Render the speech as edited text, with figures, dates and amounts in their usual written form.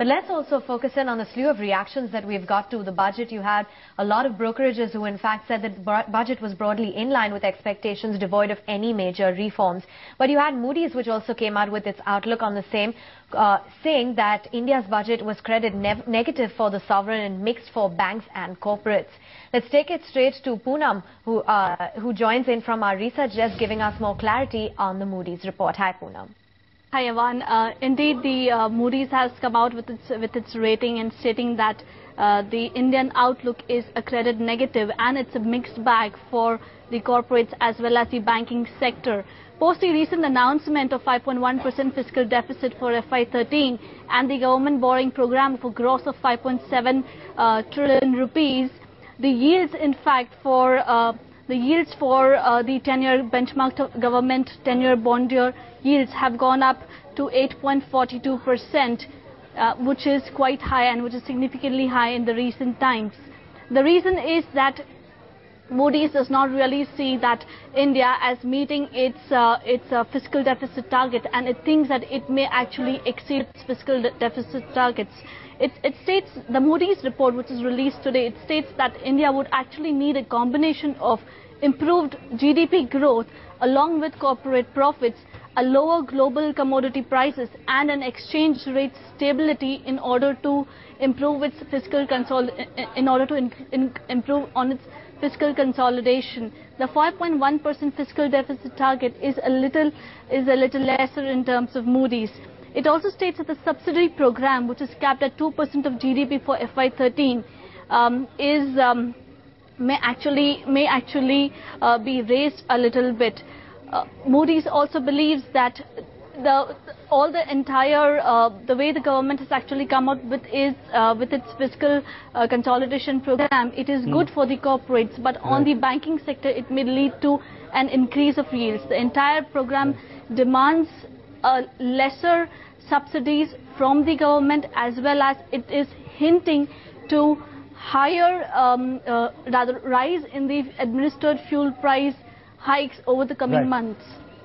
But let's also focus in on the slew of reactions that we've got to the budget. You had a lot of brokerages who in fact said that the budget was broadly in line with expectations, devoid of any major reforms. But you had Moody's, which also came out with its outlook on the same, saying that India's budget was credit negative for the sovereign and mixed for banks and corporates. Let's take it straight to Poonam, who joins in from our research desk, giving us more clarity on the Moody's report. Hi, Poonam. Hi, Evan. Indeed, the Moody's has come out with its rating and stating that the Indian outlook is a credit negative and it's a mixed bag for the corporates as well as the banking sector. Post the recent announcement of 5.1% fiscal deficit for FY13 and the government borrowing program of a gross of 5.7 trillion rupees, the yields, in fact, for the 10-year benchmark government 10-year bond yields have gone up to 8.42%, which is quite high and which is significantly high in the recent times. The reason is that Moody's does not really see that India as meeting its fiscal deficit target, and it thinks that it may actually exceed its fiscal deficit targets. It states, the Moody's report, which is released today, it states that India would actually need a combination of improved GDP growth along with corporate profits, a lower global commodity prices and an exchange rate stability in order to improve its fiscal improve on its fiscal consolidation. The 5.1% fiscal deficit target is a little lesser in terms of Moody's. It also states that the subsidy program, which is capped at 2% of GDP for FY13, may actually be raised a little bit. Moody's also believes that the way the government has actually come out with its fiscal consolidation program, it is good for the corporates, but on the banking sector it may lead to an increase of yields. The entire program demands lesser subsidies from the government, as well as it is hinting to higher rise in the administered fuel price hikes over the coming months.